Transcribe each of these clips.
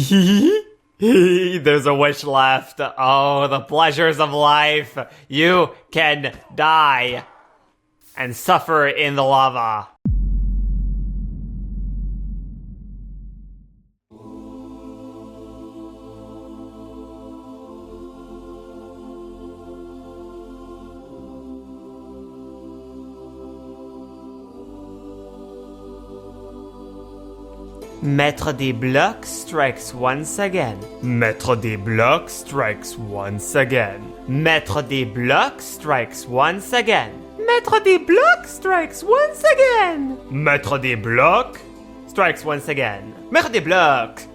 There's a wish left. Oh, the pleasures of life. You can die and suffer in the lava. MaitreDesBlocs strikes once again. MaitreDesBlocs strikes once again. MaitreDesBlocs strikes once again. MaitreDesBlocs strikes once again. MaitreDesBlocs strikes once again. MaitreDesBlocs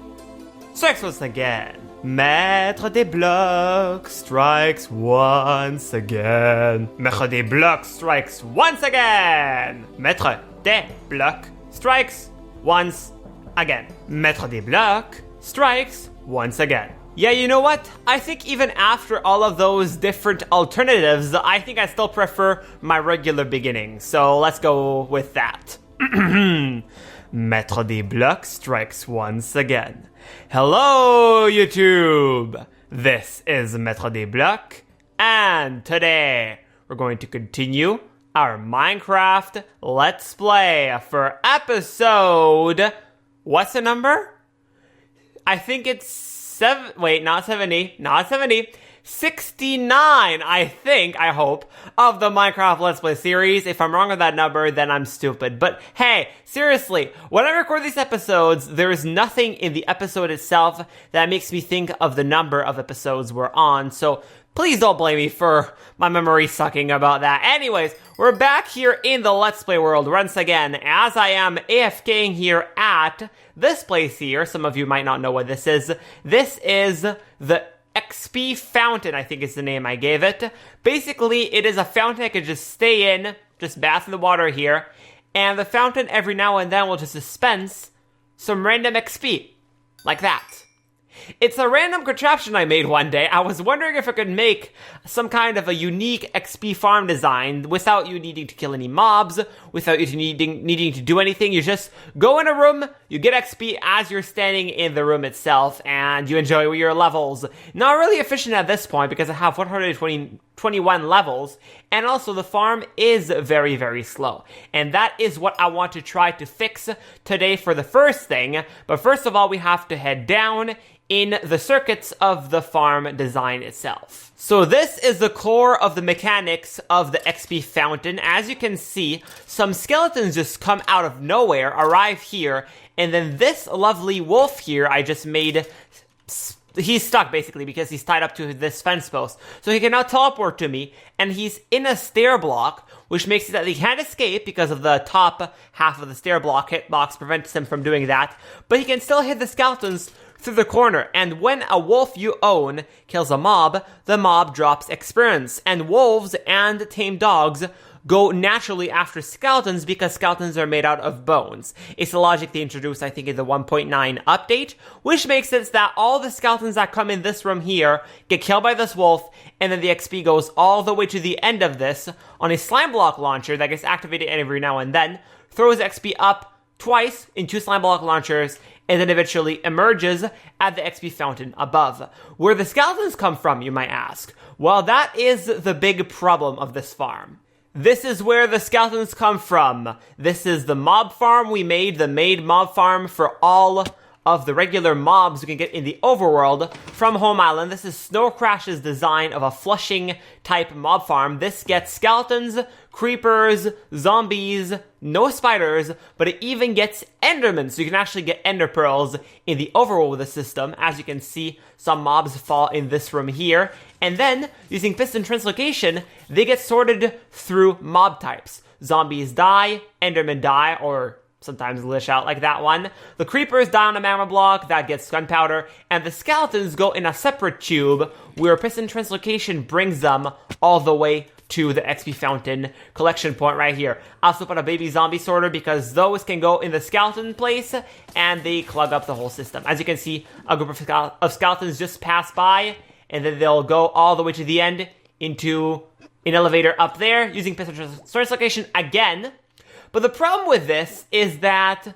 strikes once again. MaitreDesBlocs strikes once again. MaitreDesBlocs strikes once again. MaitreDesBlocs strikes once again. MaitreDesBlocs strikes once again. Yeah, you know what? I think even after all of those different alternatives, I think I still prefer my regular beginning. So let's go with that. MaitreDesBlocs strikes once again. Hello, YouTube! This is MaitreDesBlocs, and today we're going to continue our Minecraft Let's Play for episode... What's the number? I think it's not 70, 69, I hope, of the Minecraft Let's Play series. If I'm wrong on that number, then I'm stupid. But hey, seriously, when I record these episodes, there is nothing in the episode itself that makes me think of the number of episodes we're on, so please don't blame me for my memory sucking about that. Anyways, we're back here in the Let's Play world once again, as I am AFKing here at this place here. Some of you might not know what this is. This is the XP Fountain, I think is the name I gave it. Basically, it is a fountain I could just stay in, just bath in the water here, and the fountain every now and then will just dispense some random XP, like that. It's a random contraption I made one day. I was wondering if I could make some kind of a unique XP farm design without you needing to kill any mobs, without you needing to do anything. You just go in a room, you get XP as you're standing in the room itself, and you enjoy your levels. Not really efficient at this point because I have 121 levels, and also the farm is very, very slow. And that is what I want to try to fix today for the first thing. But first of all, we have to head down in the circuits of the farm design itself. So this is the core of the mechanics of the XP fountain. As you can see, some skeletons just come out of nowhere, arrive here, and then this lovely wolf here I just made, he's stuck basically because he's tied up to this fence post. So he cannot teleport to me, and he's in a stair block, which makes it that he can't escape because of the top half of the stair block hitbox prevents him from doing that, but he can still hit the skeletons through the corner. And when a wolf you own kills a mob, the mob drops experience, and wolves and tame dogs go naturally after skeletons because skeletons are made out of bones. It's the logic they introduced, I think, in the 1.9 update, which makes it that all the skeletons that come in this room here get killed by this wolf, and then the XP goes all the way to the end of this on a slime block launcher that gets activated every now and then, throws XP up twice in 2 slime block launchers, and then eventually emerges at the XP fountain above. Where the skeletons come from, you might ask? Well, that is the big problem of this farm. This is where the skeletons come from. This is the mob farm we made, the made mob farm for all of the regular mobs you can get in the overworld from Home Island. This is Snow Crash's design of a flushing type mob farm. This gets skeletons, creepers, zombies, no spiders, but it even gets endermen, so you can actually get ender pearls in the overworld with the system. As you can see, some mobs fall in this room here, and then using piston translocation, they get sorted through mob types. Zombies die, endermen die, or sometimes glitch out like that one. The creepers die on a magma block, that gets gunpowder, and the skeletons go in a separate tube where piston translocation brings them all the way to the XP fountain collection point right here. I also put a baby zombie sorter because those can go in the skeleton place and they clog up the whole system. As you can see, a group of skeletons just pass by, and then they'll go all the way to the end into an elevator up there using piston translocation again. But the problem with this is that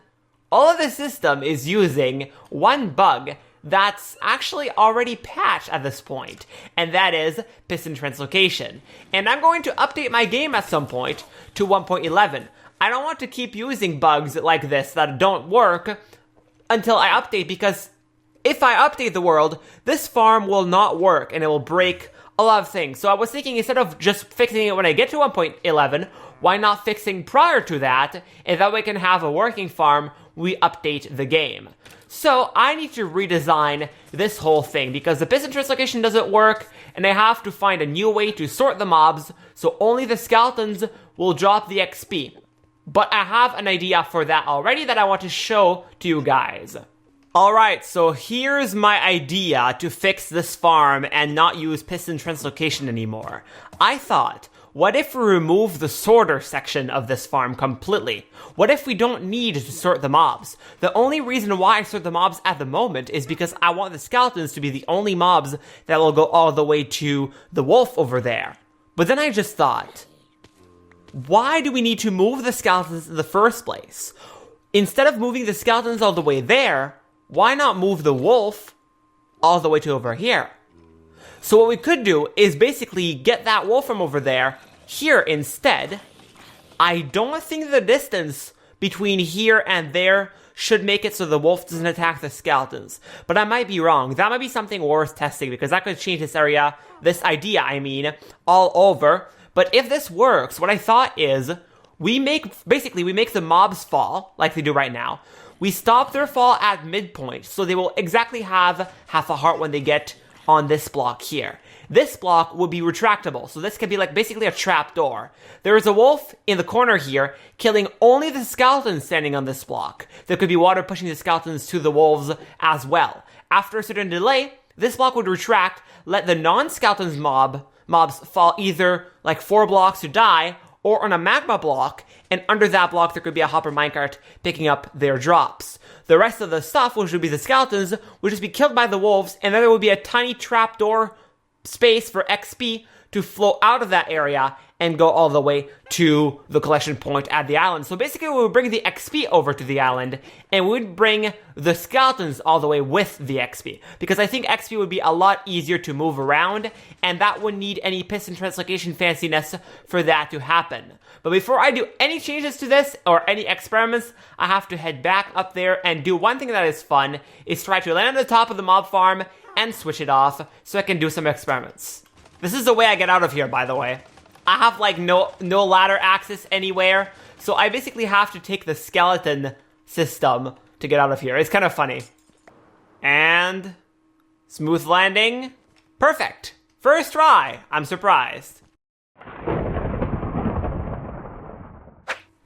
all of the system is using one bug that's actually already patched at this point, and that is piston translocation. And I'm going to update my game at some point to 1.11. I don't want to keep using bugs like this that don't work until I update, because if I update the world, this farm will not work and it will break a lot of things. So I was thinking, instead of just fixing it when I get to 1.11, why not fixing prior to that, and that way I can have a working farm, we update the game. So I need to redesign this whole thing because the piston translocation doesn't work, and I have to find a new way to sort the mobs so only the skeletons will drop the XP. But I have an idea for that already that I want to show to you guys. Alright, so here's my idea to fix this farm and not use piston translocation anymore. I thought, what if we remove the sorter section of this farm completely? What if we don't need to sort the mobs? The only reason why I sort the mobs at the moment is because I want the skeletons to be the only mobs that will go all the way to the wolf over there. But then I just thought, why do we need to move the skeletons in the first place? Instead of moving the skeletons all the way there, why not move the wolf all the way to over here? So what we could do is basically get that wolf from over there here instead. I don't think the distance between here and there should make it so the wolf doesn't attack the skeletons. But I might be wrong. That might be something worth testing because that could change this area, this idea, I mean, all over. But if this works, what I thought is we make the mobs fall like they do right now. We stop their fall at midpoint, so they will exactly have half a heart when they get on this block here. This block will be retractable, so this can be like basically a trap door. There is a wolf in the corner here, killing only the skeletons standing on this block. There could be water pushing the skeletons to the wolves as well. After a certain delay, this block would retract, let the non-skeletons mobs fall either like 4 blocks to die, or on a magma block, and under that block there could be a hopper minecart picking up their drops. The rest of the stuff, which would be the skeletons, would just be killed by the wolves, and then there would be a tiny trapdoor space for XP to flow out of that area and go all the way to the collection point at the island. So basically we would bring the XP over to the island, and we would bring the skeletons all the way with the XP. Because I think XP would be a lot easier to move around, and that wouldn't need any piston translocation fanciness for that to happen. But before I do any changes to this, or any experiments, I have to head back up there and do one thing that is fun, is try to land on the top of the mob farm and switch it off so I can do some experiments. This is the way I get out of here, by the way. I have like no ladder access anywhere, so I basically have to take the skeleton system to get out of here. It's kind of funny. And smooth landing. Perfect. First try. I'm surprised.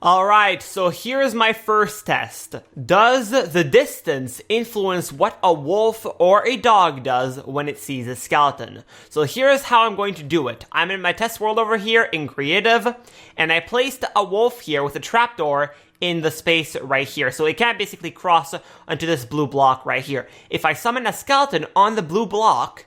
Alright, so here's my first test. Does the distance influence what a wolf or a dog does when it sees a skeleton? So here's how I'm going to do it. I'm in my test world over here in creative, and I placed a wolf here with a trapdoor in the space right here. So it can't basically cross onto this blue block right here. If I summon a skeleton on the blue block,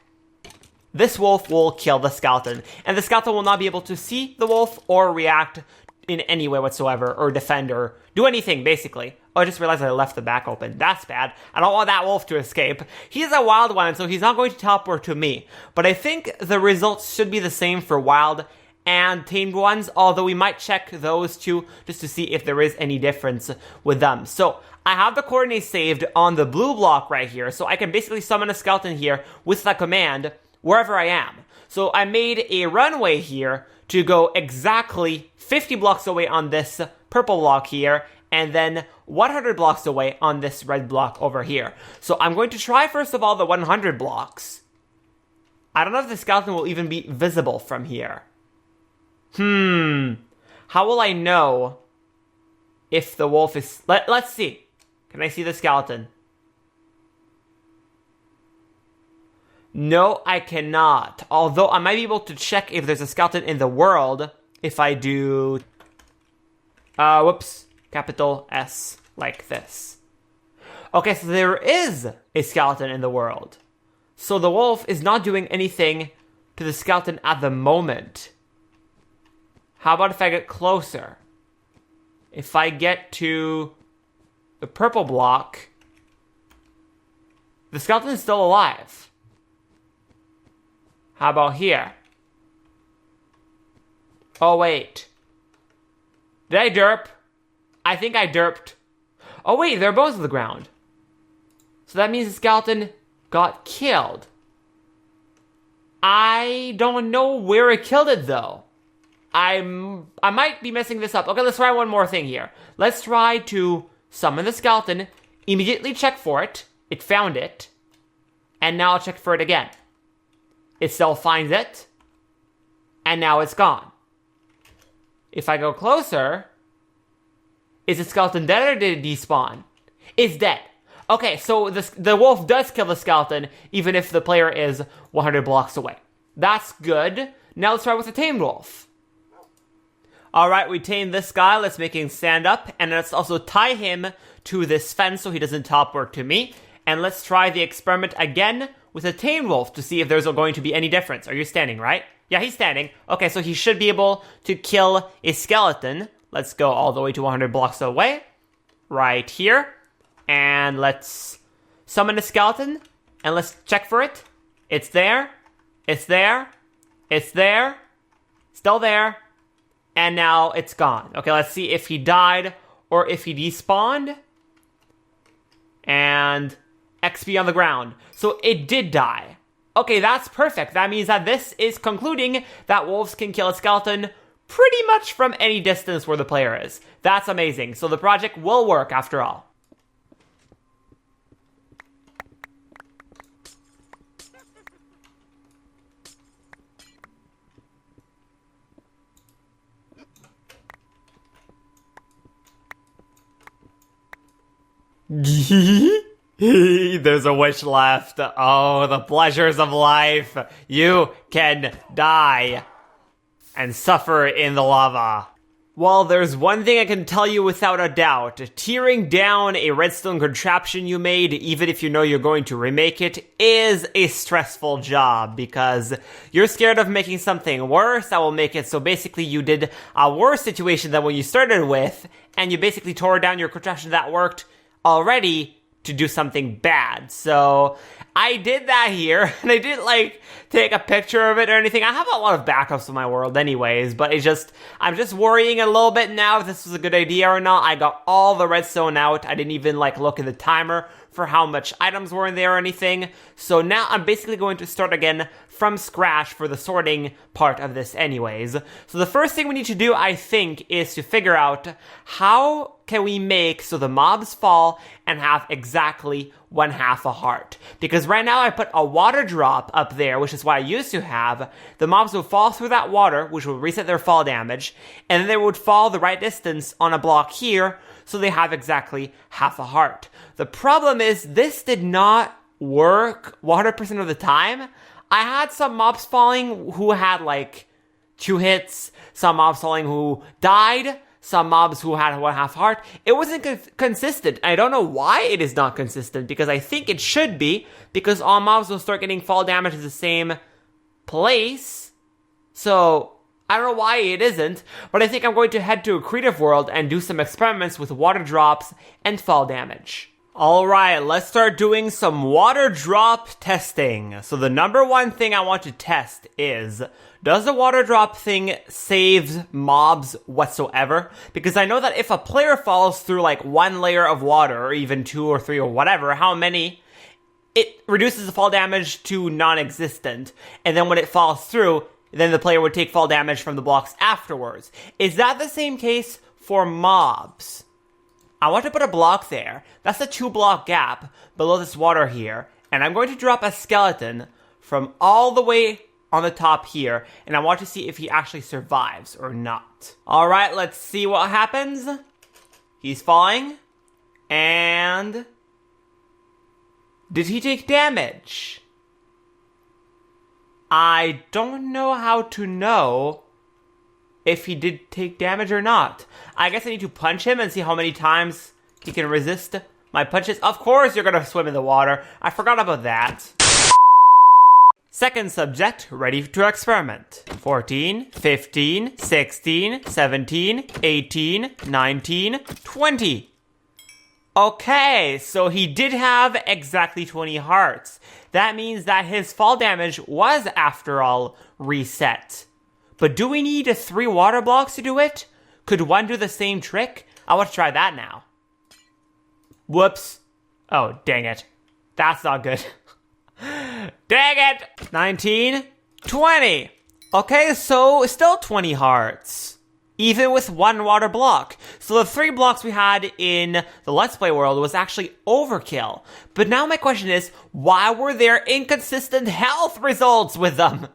this wolf will kill the skeleton, and the skeleton will not be able to see the wolf or react in any way whatsoever, or defend, or do anything, basically. Oh, I just realized I left the back open. That's bad. I don't want that wolf to escape. He's a wild one, so he's not going to teleport to me. But I think the results should be the same for wild and tamed ones, although we might check those two just to see if there is any difference with them. So I have the coordinates saved on the blue block right here, so I can basically summon a skeleton here with that command wherever I am. So I made a runway here to go exactly 50 blocks away on this purple block here, and then 100 blocks away on this red block over here. So I'm going to try first of all the 100 blocks. I don't know if the skeleton will even be visible from here. How will I know if the wolf is... Let's see. Can I see the skeleton? No, I cannot. Although I might be able to check if there's a skeleton in the world if I do... capital S, like this. Okay, so there is a skeleton in the world. So the wolf is not doing anything to the skeleton at the moment. How about if I get closer? If I get to the purple block, The skeleton is still alive. How about here? Oh, wait. Did I derp? I think I derped. Oh, wait, they're both on the ground. So that means the skeleton got killed. I don't know where it killed it, though. I might be messing this up. Okay, let's try one more thing here. Let's try to summon the skeleton, immediately check for it. It found it. And now I'll check for it again. It still finds it. And now it's gone. If I go closer, is the skeleton dead or did it despawn? It's dead. Okay, so the wolf does kill the skeleton, even if the player is 100 blocks away. That's good. Now let's try with the tamed wolf. Alright, we tamed this guy. Let's make him stand up. And let's also tie him to this fence so he doesn't top work to me. And let's try the experiment again with a tamed wolf to see if there's going to be any difference. Are you standing, right? Yeah, he's standing. Okay, so he should be able to kill a skeleton. Let's go all the way to 100 blocks away. Right here. And let's summon a skeleton. And let's check for it. It's there. It's there. It's there. Still there. And now it's gone. Okay, let's see if he died or if he despawned. And XP on the ground. So it did die. Okay, that's perfect. That means that this is concluding that wolves can kill a skeleton pretty much from any distance where the player is. That's amazing. So the project will work after all. There's a wish left. Oh, the pleasures of life. You can die and suffer in the lava. Well, there's one thing I can tell you without a doubt. Tearing down a redstone contraption you made, even if you know you're going to remake it, is a stressful job because you're scared of making something worse that will make it so basically you did a worse situation than what you started with, and you basically tore down your contraption that worked already to do something bad. So I did that here, and I didn't like take a picture of it or anything. I have a lot of backups of my world anyways, but I'm just worrying a little bit now if this was a good idea or not. I got all the redstone out. I didn't even like look at the timer for how much items were in there or anything. So now I'm basically going to start again from scratch for the sorting part of this anyways. So the first thing we need to do, I think, is to figure out how can we make so the mobs fall and have exactly 1/2 a heart. Because right now I put a water drop up there, which is what I used to have. The mobs would fall through that water, which would reset their fall damage, and then they would fall the right distance on a block here, so they have exactly 1/2 a heart. The problem is this did not work 100% of the time. I had some mobs falling who had like 2 hits, some mobs falling who died, some mobs who had 1/2 heart. It wasn't consistent. I don't know why it is not consistent, because I think it should be, because all mobs will start getting fall damage at the same place. So I don't know why it isn't, but I think I'm going to head to a creative world and do some experiments with water drops and fall damage. Alright, let's start doing some water drop testing. So the number one thing I want to test is, does the water drop thing save mobs whatsoever? Because I know that if a player falls through like 1 layer of water, or even 2 or 3 or whatever, how many, it reduces the fall damage to non-existent. And then when it falls through, then the player would take fall damage from the blocks afterwards. Is that the same case for mobs? I want to put a block there. That's a 2-block gap below this water here. And I'm going to drop a skeleton from all the way on the top here. And I want to see if he actually survives or not. Alright, let's see what happens. He's falling. And did he take damage? I don't know how to know if he did take damage or not. I guess I need to punch him and see how many times he can resist my punches. Of course you're gonna swim in the water. I forgot about that. Second subject, ready to experiment. 14, 15, 16, 17, 18, 19, 20. Okay, so he did have exactly 20 hearts. That means that his fall damage was, after all, reset. But do we need 3 water blocks to do it? Could one do the same trick? I want to try that now. Whoops. Oh, dang it. That's not good. Dang it! 19, 20. Okay, so still 20 hearts. Even with 1 water block. So the 3 blocks we had in the Let's Play world was actually overkill. But now my question is, why were there inconsistent health results with them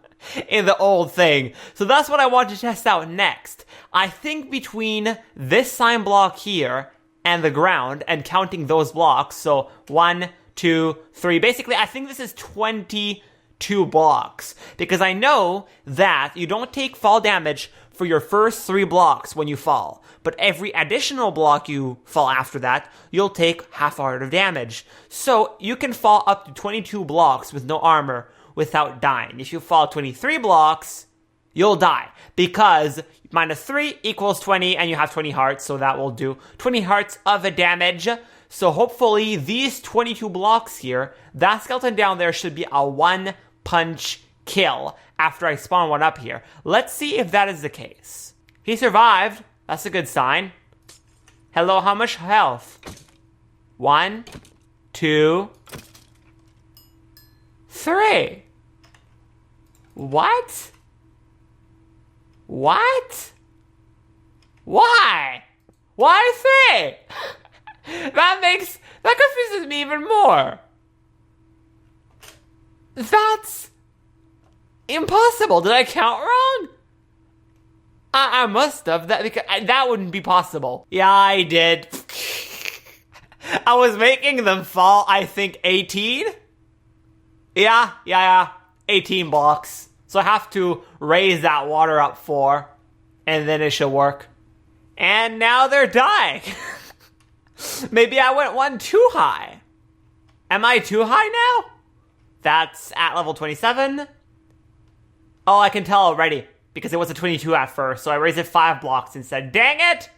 in the old thing? So that's what I want to test out next. I think between this sign block here and the ground, and counting those blocks, so 1, 2, 3, basically I think this is 22 blocks. Because I know that you don't take fall damage for your first 3 blocks when you fall. But every additional block you fall after that, you'll take half heart of damage. So you can fall up to 22 blocks with no armor without dying. If you fall 23 blocks, you'll die. Because minus 3 equals 20 and you have 20 hearts. So that will do 20 hearts of damage. So hopefully these 22 blocks here, that skeleton down there should be a 1-punch kill after I spawn one up here. Let's see if that is the case. He survived. That's a good sign. Hello, how much health? 1, 2, 3. What? What? Why? Why 3? That confuses me even more. That's impossible. Did I count wrong? I must have. That wouldn't be possible. Yeah, I did. I was making them fall, I think, 18? Yeah. 18 blocks. So I have to raise that water up 4, and then it should work. And now they're dying. Maybe I went 1 too high. Am I too high now? That's at level 27. Oh, I can tell already, because it was a 22 at first, so I raised it 5 blocks instead. Dang it!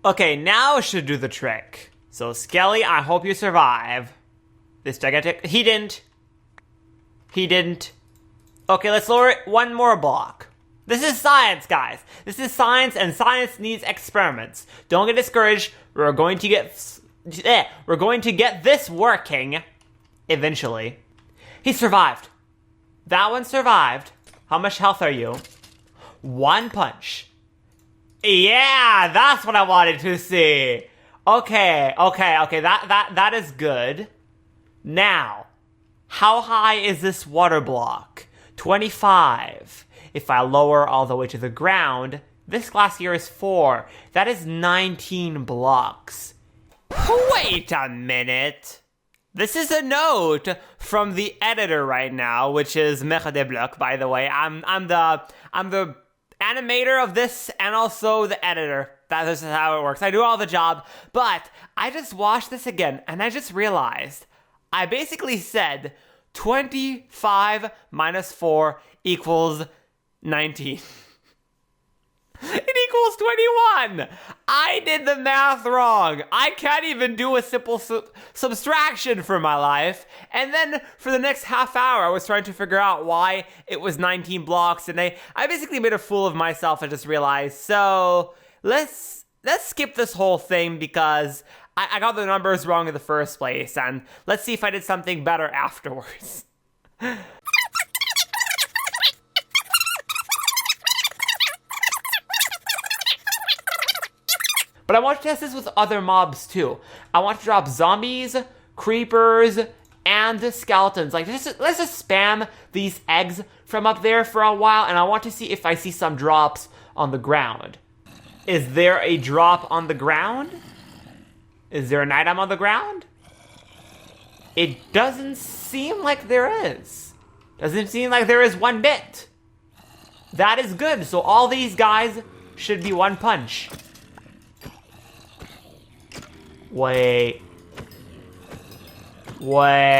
Okay, now it should do the trick. So, Skelly, I hope you survive. This gigantic... He didn't. Okay, let's lower it 1 more block. This is science, guys. This is science, and science needs experiments. Don't get discouraged. We're going to get this working eventually. He survived. That one survived. How much health are you? 1 punch. Yeah, that's what I wanted to see. Okay. That is good. Now, how high is this water block? 25. If I lower all the way to the ground, this glass here is 4. That is 19 blocks. Wait a minute. This is a note from the editor right now, which is MaitreDesBlocs, by the way. I'm the animator of this and also the editor. That is how it works. I do all the job, but I just watched this again and I just realized I basically said 25 minus 4 equals 19. It equals 21! I did the math wrong. I can't even do a simple subtraction for my life. And then for the next half hour, I was trying to figure out why it was 19 blocks. And I basically made a fool of myself and just realized, so let's skip this whole thing because I got the numbers wrong in the first place. And let's see if I did something better afterwards. But I want to test this with other mobs too. I want to drop zombies, creepers, and skeletons. Like, let's just spam these eggs from up there for a while, and I want to see if I see some drops on the ground. Is there a drop on the ground? Is there an item on the ground? It doesn't seem like there is. Doesn't seem like there is one bit. That is good. So all these guys should be 1 punch. Wait. 2,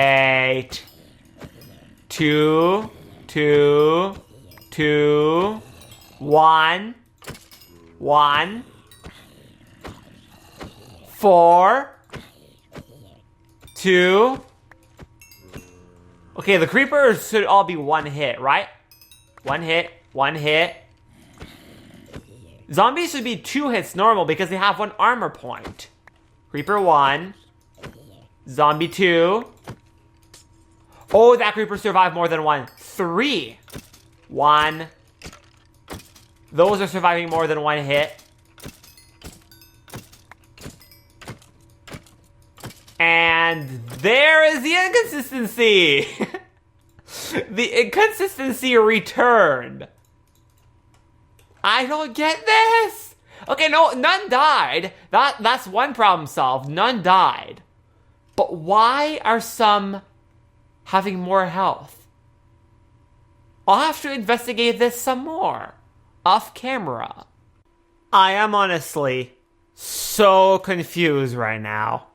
1. 4, 2. Okay, the creepers should all be one hit, right? One hit, one hit. Zombies should be 2 hits normal because they have 1 armor point. Creeper 1. Zombie 2. Oh, that creeper survived more than 1. 3. 1. Those are surviving more than 1 hit. And there is the inconsistency. The inconsistency returned. I don't get this. Okay, no, none died. That's one problem solved. None died. But why are some having more health? I'll have to investigate this some more. Off camera. I am honestly so confused right now.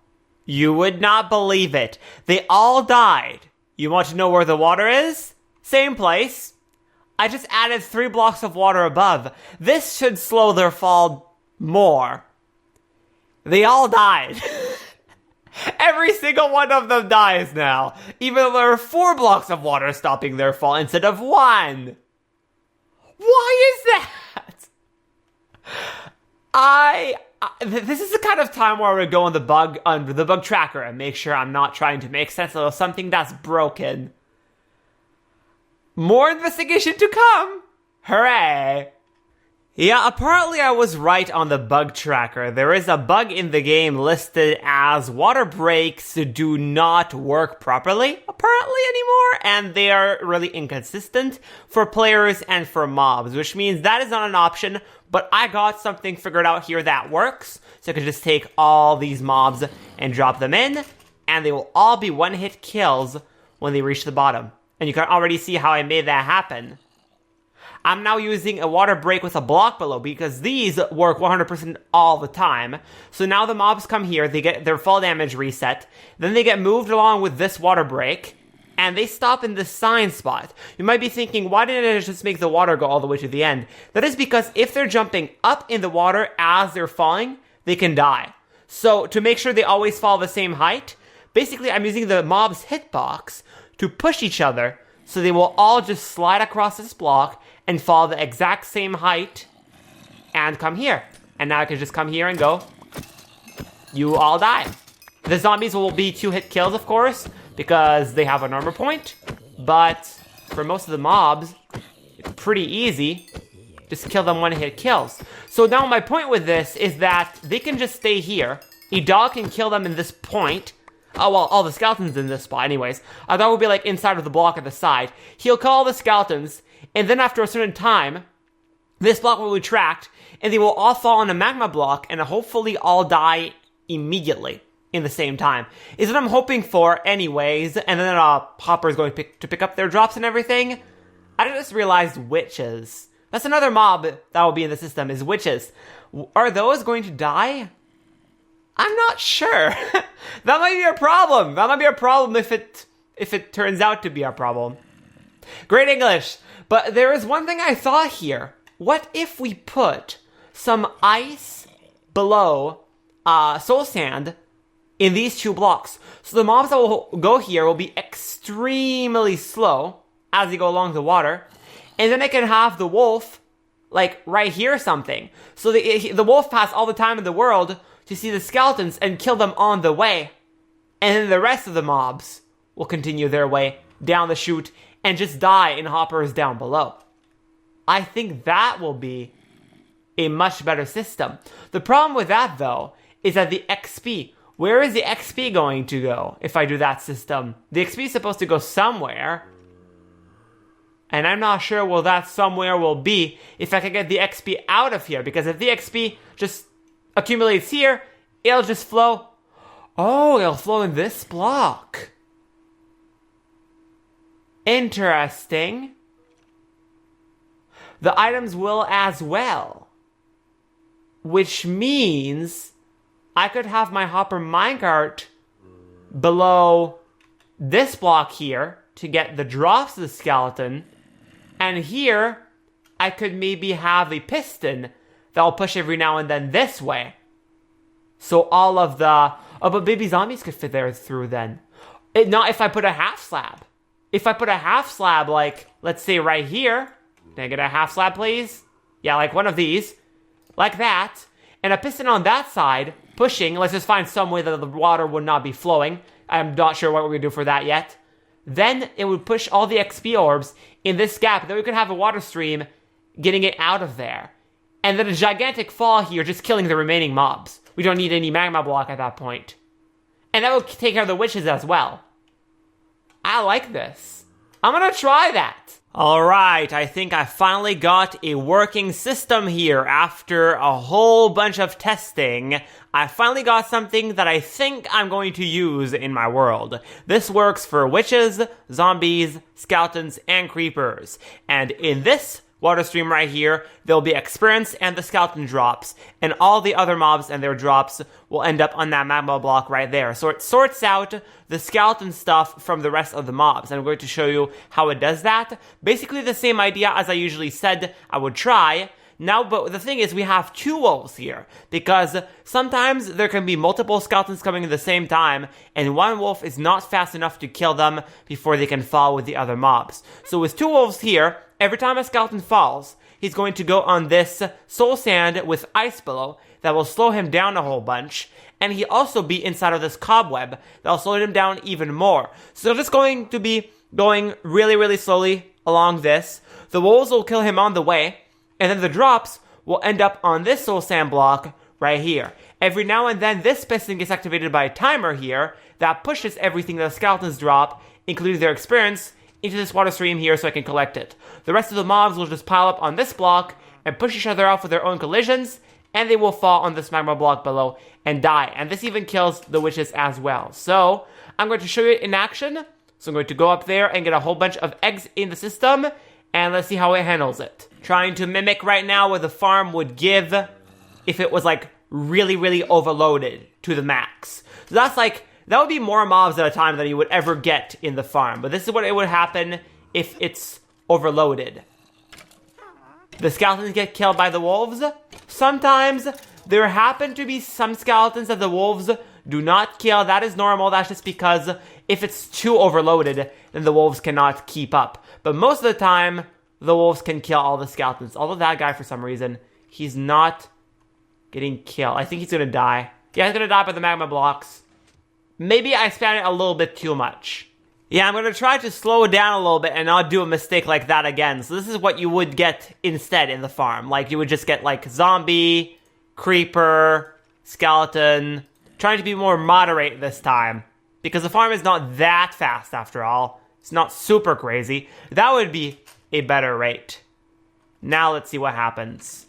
You would not believe it. They all died. You want to know where the water is? Same place. I just added 3 blocks of water above. This should slow their fall more. They all died. Every single one of them dies now. Even though there are 4 blocks of water stopping their fall instead of 1. Why is that? This is the kind of time where I would go on the bug tracker and make sure I'm not trying to make sense of something that's broken. More investigation to come! Hooray! Yeah, apparently I was right on the bug tracker. There is a bug in the game listed as water breaks do not work properly, apparently anymore, and they are really inconsistent for players and for mobs, which means that is not an option, but I got something figured out here that works, so I can just take all these mobs and drop them in, and they will all be one-hit kills when they reach the bottom. And you can already see how I made that happen. I'm now using a water break with a block below because these work 100% all the time. So now the mobs come here, they get their fall damage reset, then they get moved along with this water break, and they stop in this sign spot. You might be thinking, why didn't I just make the water go all the way to the end? That is because if they're jumping up in the water as they're falling, they can die. So to make sure they always fall the same height, basically I'm using the mob's hitbox to push each other so they will all just slide across this block and fall the exact same height and come here. And now I can just come here and go. You all die. The zombies will be 2-hit kills, of course, because they have an armor point. But for most of the mobs, it's pretty easy. Just kill them 1-hit kills. So now my point with this is that they can just stay here. A dog can kill them in this point. Oh, well, all the skeletons in this spot anyways. A dog will be like inside of the block at the side. He'll kill all the skeletons, and then after a certain time, this block will retract, and they will all fall on a magma block, and hopefully all die immediately in the same time. Is what I'm hoping for anyways, and then Hopper is going to pick up their drops and everything. I just realized witches. That's another mob that will be in the system, is witches. Are those going to die? I'm not sure. That might be a problem. That might be a problem if it turns out to be a problem. Great English. But there is one thing I thought here. What if we put some ice below soul sand in these 2 blocks? So the mobs that will go here will be extremely slow as they go along the water. And then I can have the wolf like right here or something. So the wolf has all the time in the world to see the skeletons and kill them on the way. And then the rest of the mobs will continue their way down the chute and just die in hoppers down below. I think that will be a much better system. The problem with that, though, is that the XP, where is the XP going to go if I do that system? The XP is supposed to go somewhere. And I'm not sure where that somewhere will be if I can get the XP out of here. Because if the XP just accumulates here, it'll just flow. Oh, it'll flow in this block. Interesting. The items will as well. Which means I could have my hopper minecart below this block here to get the drops of the skeleton. And here, I could maybe have a piston that will push every now and then this way. So all of the... Oh, but baby zombies could fit there through then. Not if I put a half slab. If I put a half slab, like, let's say right here. Can I get a half slab, please? Yeah, like one of these. Like that. And a piston on that side, pushing. Let's just find some way that the water would not be flowing. I'm not sure what we're going to do for that yet. Then it would push all the XP orbs in this gap. Then we could have a water stream getting it out of there. And then a gigantic fall here, just killing the remaining mobs. We don't need any magma block at that point. And that will take care of the witches as well. I like this. I'm gonna try that. Alright, I think I finally got a working system here. After a whole bunch of testing, I finally got something that I think I'm going to use in my world. This works for witches, zombies, skeletons, and creepers. And in this water stream right here, there'll be experience and the skeleton drops, and all the other mobs and their drops will end up on that magma block right there. So it sorts out the skeleton stuff from the rest of the mobs, and I'm going to show you how it does that. Basically the same idea as I usually said I would try. Now, but the thing is, we have two wolves here, because sometimes there can be multiple skeletons coming at the same time, and one wolf is not fast enough to kill them before they can fall with the other mobs. So with two wolves here, every time a skeleton falls, he's going to go on this soul sand with ice below that will slow him down a whole bunch, and he'll also be inside of this cobweb that will slow him down even more. So they're just going to be going really, really slowly along this. The wolves will kill him on the way, and then the drops will end up on this soul sand block right here. Every now and then, this piston gets activated by a timer here that pushes everything that the skeletons drop, including their experience, into this water stream here so I can collect it. The rest of the mobs will just pile up on this block and push each other off with their own collisions, and they will fall on this magma block below and die. And this even kills the witches as well. So, I'm going to show you it in action. So I'm going to go up there and get a whole bunch of eggs in the system, and let's see how it handles it. Trying to mimic right now what the farm would give if it was like really, really overloaded to the max. So that's like, that would be more mobs at a time than you would ever get in the farm. But this is what it would happen if it's overloaded. The skeletons get killed by the wolves. Sometimes there happen to be some skeletons that the wolves do not kill. That is normal. That's just because if it's too overloaded, then the wolves cannot keep up. But most of the time, the wolves can kill all the skeletons. Although that guy, for some reason, he's not getting killed. I think he's gonna die. Yeah, he's gonna die by the magma blocks. Maybe I spammed it a little bit too much. Yeah, I'm gonna try to slow it down a little bit and not do a mistake like that again. So this is what you would get instead in the farm. Like, you would just get, like, zombie, creeper, skeleton. Trying to be more moderate this time. Because the farm is not that fast, after all. It's not super crazy. That would be a better rate. Now let's see what happens.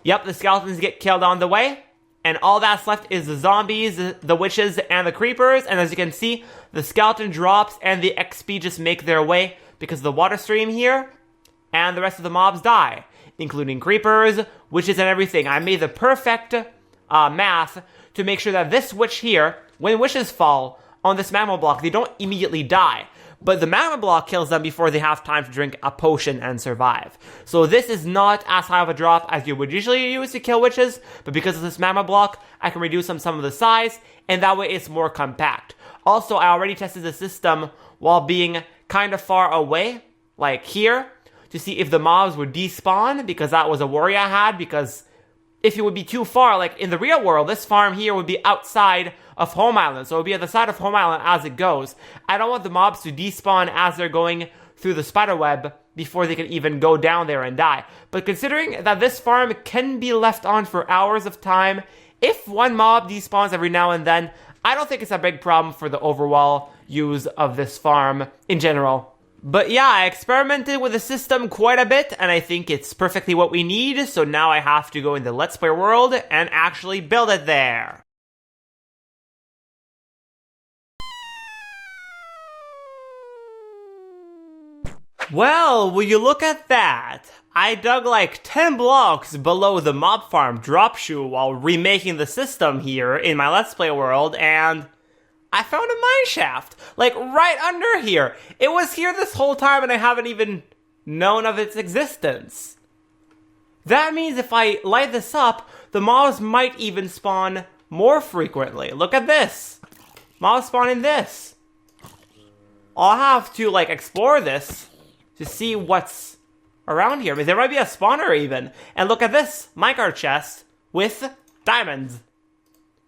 Yep, the skeletons get killed on the way. And all that's left is the zombies, the witches, and the creepers. And as you can see, the skeleton drops and the XP just make their way because of the water stream here. And the rest of the mobs die, including creepers, witches, and everything. I made the perfect math to make sure that this witch here, when witches fall on this magma block, they don't immediately die. But the magma block kills them before they have time to drink a potion and survive. So this is not as high of a drop as you would usually use to kill witches, but because of this magma block, I can reduce some of the size, and that way it's more compact. Also, I already tested the system while being kind of far away, like here, to see if the mobs would despawn, because that was a worry I had, because if it would be too far, like in the real world, this farm here would be outside of Home Island, so it would be at the side of Home Island as it goes. I don't want the mobs to despawn as they're going through the spider web before they can even go down there and die. But considering that this farm can be left on for hours of time, if one mob despawns every now and then, I don't think it's a big problem for the overall use of this farm in general. But yeah, I experimented with the system quite a bit, and I think it's perfectly what we need, so now I have to go in the Let's Play world and actually build it there. Well, will you look at that? I dug like 10 blocks below the mob farm drop shoe while remaking the system here in my Let's Play world, and I found a mine shaft, like right under here. It was here this whole time and I haven't even known of its existence. That means if I light this up, the mobs might even spawn more frequently. Look at this. Mobs spawn in this. I'll have to, like, explore this to see what's around here. But there might be a spawner even. And look at this minecart chest with diamonds.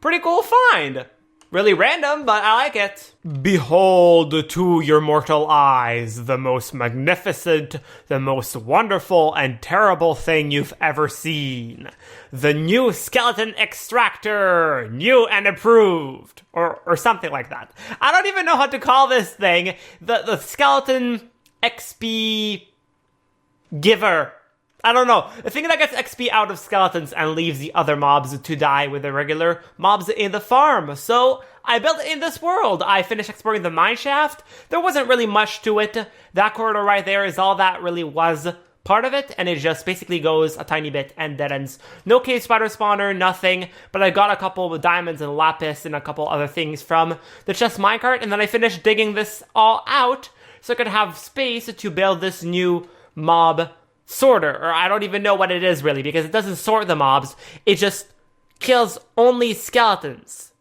Pretty cool find. Really random, but I like it. Behold to your mortal eyes the most magnificent, the most wonderful and terrible thing you've ever seen. The new skeleton extractor, new and approved. Or something like that. I don't even know how to call this thing. The skeleton XP giver. I don't know. The thing that gets XP out of skeletons and leaves the other mobs to die with the regular mobs in the farm. So I built it in this world. I finished exploring the mine shaft. There wasn't really much to it. That corridor right there is all that really was part of it. And it just basically goes a tiny bit and dead ends. No cave spider spawner, nothing. But I got a couple of diamonds and lapis and a couple other things from the chest minecart. And then I finished digging this all out so I could have space to build this new mob sorter, or I don't even know what it is really, because it doesn't sort the mobs, it just kills only skeletons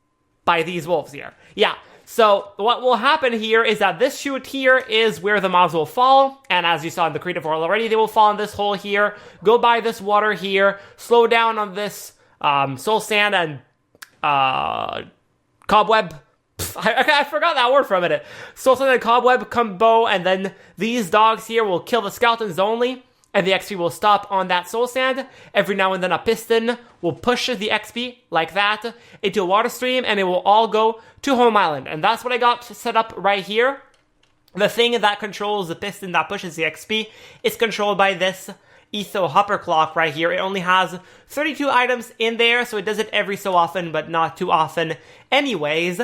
by these wolves here. Yeah, so what will happen here is that this chute here is where the mobs will fall, and as you saw in the creative world already, they will fall in this hole here, go by this water here, slow down on this soul sand and cobweb. I forgot that word for a minute. Soul sand and cobweb combo, and then these dogs here will kill the skeletons only. And the XP will stop on that soul sand. Every now and then a piston will push the XP, like that, into a water stream, and it will all go to Home Island. And that's what I got set up right here. The thing that controls the piston that pushes the XP is controlled by this Etho hopper clock right here. It only has 32 items in there, so it does it every so often, but not too often anyways.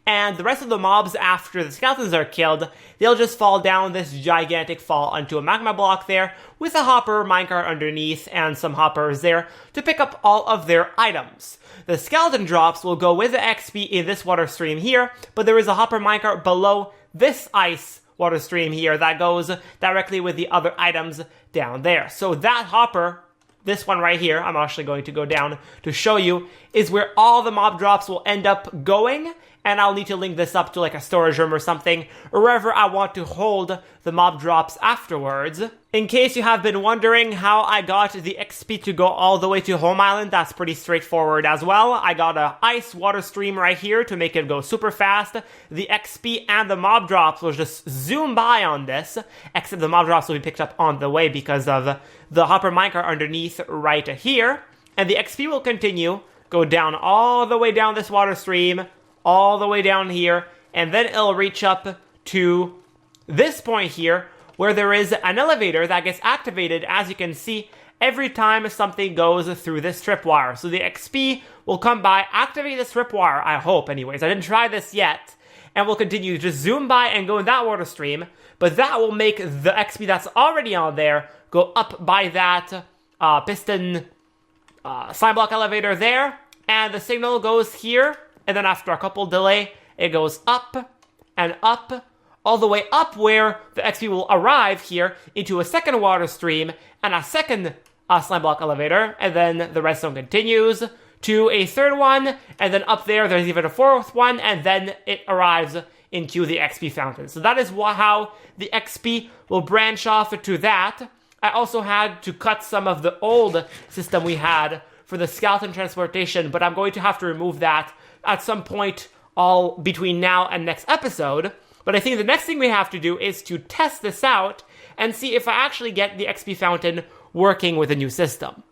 And the rest of the mobs, after the skeletons are killed, they'll just fall down this gigantic fall onto a magma block there, with a hopper minecart underneath and some hoppers there to pick up all of their items. The skeleton drops will go with the XP in this water stream here, but there is a hopper minecart below this ice water stream here that goes directly with the other items down there. So that hopper, this one right here, I'm actually going to go down to show you, is where all the mob drops will end up going. And I'll need to link this up to like a storage room or something, or wherever I want to hold the mob drops afterwards. In case you have been wondering how I got the XP to go all the way to Home Island, that's pretty straightforward as well. I got a ice water stream right here to make it go super fast. The XP and the mob drops will just zoom by on this, except the mob drops will be picked up on the way because of the hopper minecart underneath right here. And the XP will continue, go down all the way down this water stream, all the way down here, and then it'll reach up to this point here, where there is an elevator that gets activated, as you can see, every time something goes through this tripwire. So the XP will come by, activate this tripwire, I hope anyways. I didn't try this yet, and we'll continue to just zoom by and go in that water stream, but that will make the XP that's already on there go up by that piston slime block elevator there, and the signal goes here. And then after a couple delay, it goes up and up, all the way up where the XP will arrive here into a second water stream and a second slime block elevator. And then the redstone continues to a third one. And then up there, there's even a fourth one. And then it arrives into the XP fountain. So that is how the XP will branch off to that. I also had to cut some of the old system we had for the skeleton transportation, but I'm going to have to remove that at some point all between now and next episode. But I think the next thing we have to do is to test this out and see if I actually get the XP fountain working with the new system.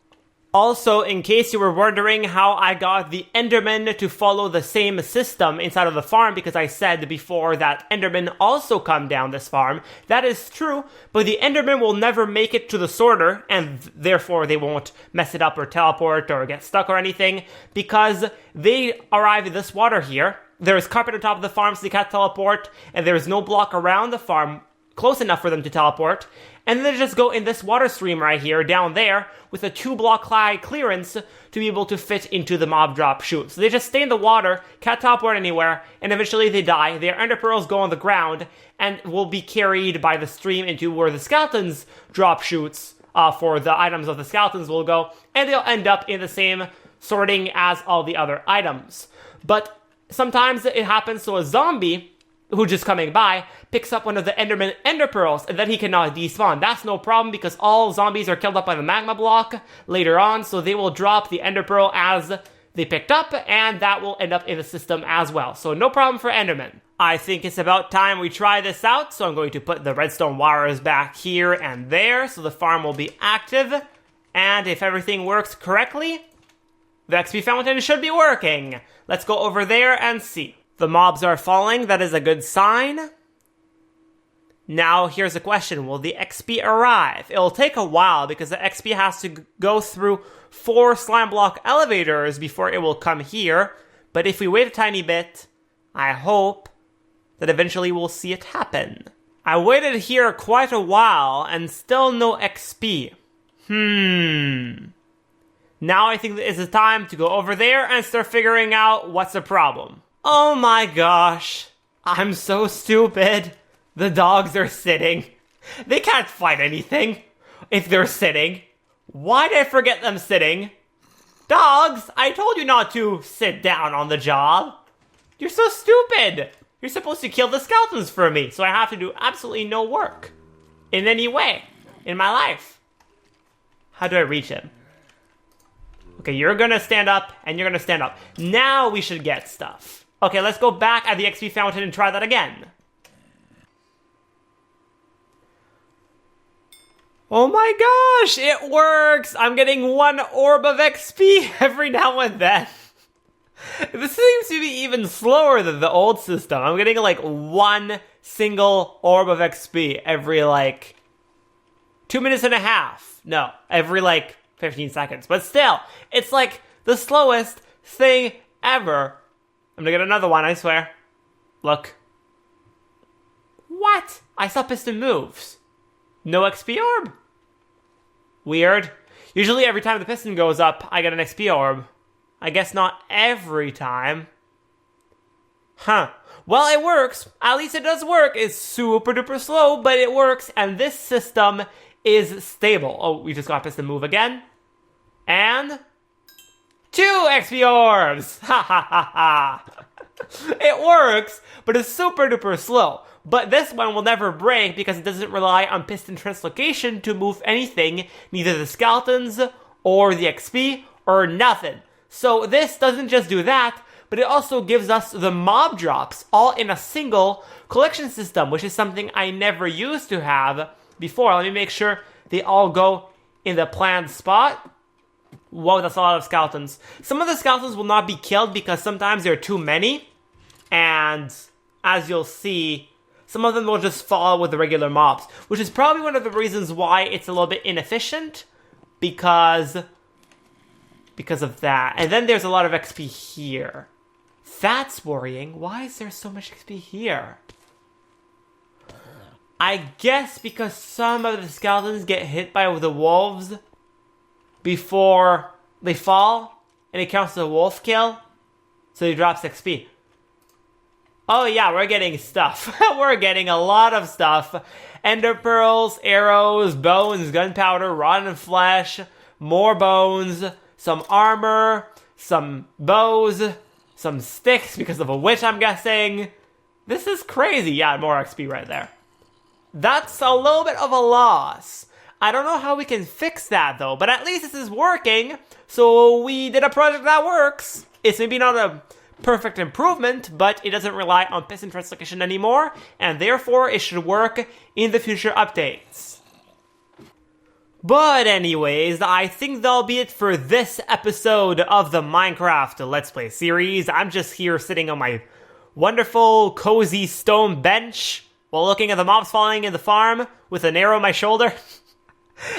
Also, in case you were wondering how I got the Endermen to follow the same system inside of the farm, because I said before that Endermen also come down this farm, that is true, but the Endermen will never make it to the sorter, and therefore they won't mess it up or teleport or get stuck or anything, because they arrive in this water here. There is carpet on top of the farm so they can't teleport, and there is no block around the farm close enough for them to teleport, and then they just go in this water stream right here, down there, with a 2-block high clearance to be able to fit into the mob drop chute. So they just stay in the water, can't teleport anywhere, and eventually they die. Their ender pearls go on the ground, and will be carried by the stream into where the skeletons drop chutes for the items of the skeletons will go, and they'll end up in the same sorting as all the other items. But sometimes it happens so a zombie who just coming by picks up one of the Enderman Ender Pearls, and then he cannot despawn. That's no problem because all zombies are killed up by the magma block later on, so they will drop the Ender Pearl as they picked up, and that will end up in the system as well. So no problem for Enderman. I think it's about time we try this out, so I'm going to put the redstone wires back here and there, so the farm will be active. And if everything works correctly, the XP fountain should be working. Let's go over there and see. The mobs are falling, that is a good sign. Now, here's a question. Will the XP arrive? It'll take a while because the XP has to go through 4 slime block elevators before it will come here. But if we wait a tiny bit, I hope that eventually we'll see it happen. I waited here quite a while and still no XP. Now I think it's the time to go over there and start figuring out what's the problem. Oh my gosh, I'm so stupid. The dogs are sitting. They can't fight anything if they're sitting. Why did I forget them sitting? Dogs, I told you not to sit down on the job. You're so stupid. You're supposed to kill the skeletons for me, so I have to do absolutely no work in any way in my life. How do I reach him? Okay, you're gonna stand up, and you're gonna stand up. Now we should get stuff. Okay, let's go back at the XP fountain and try that again. Oh my gosh, it works! I'm getting 1 orb of XP every now and then. This seems to be even slower than the old system. I'm getting like 1 single orb of XP every like 2.5 minutes. No, every like 15 seconds. But still, it's like the slowest thing ever. I'm gonna get another one, I swear. Look. What? I saw piston moves. No XP orb. Weird. Usually every time the piston goes up, I get an XP orb. I guess not every time. Huh. Well, it works. At least it does work. It's super duper slow, but it works. And this system is stable. Oh, we just got piston move again. And 2 XP orbs! Ha ha ha ha! It works, but it's super duper slow. But this one will never break because it doesn't rely on piston translocation to move anything, neither the skeletons or the XP or nothing. So this doesn't just do that, but it also gives us the mob drops all in a single collection system, which is something I never used to have before. Let me make sure they all go in the planned spot. Whoa, that's a lot of skeletons. Some of the skeletons will not be killed because sometimes there are too many. And as you'll see, some of them will just fall with the regular mobs, which is probably one of the reasons why it's a little bit inefficient because of that. And then there's a lot of XP here. That's worrying. Why is there so much XP here? I guess because some of the skeletons get hit by the wolves before they fall, and it counts as a wolf kill, so it drops XP. Oh yeah, we're getting stuff. We're getting a lot of stuff. Ender pearls, arrows, bones, gunpowder, rotten flesh, more bones, some armor, some bows, some sticks because of a witch, I'm guessing. This is crazy. Yeah, more XP right there. That's a little bit of a loss. I don't know how we can fix that though, but at least this is working, so we did a project that works. It's maybe not a perfect improvement, but it doesn't rely on piston translocation anymore, and therefore it should work in the future updates. But anyways, I think that'll be it for this episode of the Minecraft Let's Play series. I'm just here sitting on my wonderful, cozy stone bench while looking at the mobs falling in the farm with an arrow on my shoulder.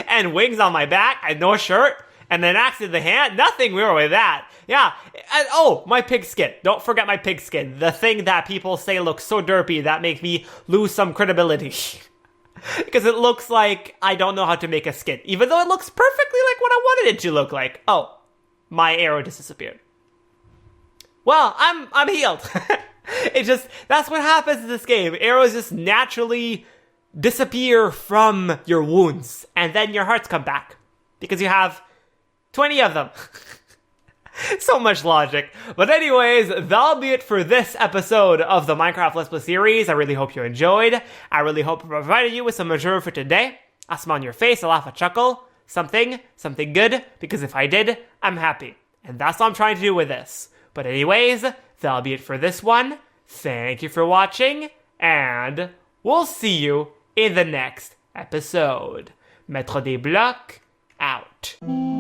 And wings on my back, and no shirt, and an axe in the hand. Nothing weird with that. Yeah. And, oh, my pig skin. Don't forget my pig skin. The thing that people say looks so derpy that makes me lose some credibility. Because it looks like I don't know how to make a skin. Even though it looks perfectly like what I wanted it to look like. Oh, my arrow just disappeared. Well, I'm healed. That's what happens in this game. Arrows just naturally disappear from your wounds, and then your hearts come back because you have 20 of them. So much logic. But anyways, that'll be it for this episode of the Minecraft Let's Play series. I really hope you enjoyed. I really hope I provided you with some material for today. A smile on your face, a laugh, a chuckle. Something good. Because if I did, I'm happy. And that's what I'm trying to do with this. But anyways, that'll be it for this one. Thank you for watching. And we'll see you in the next episode. MaitreDesBlocs out.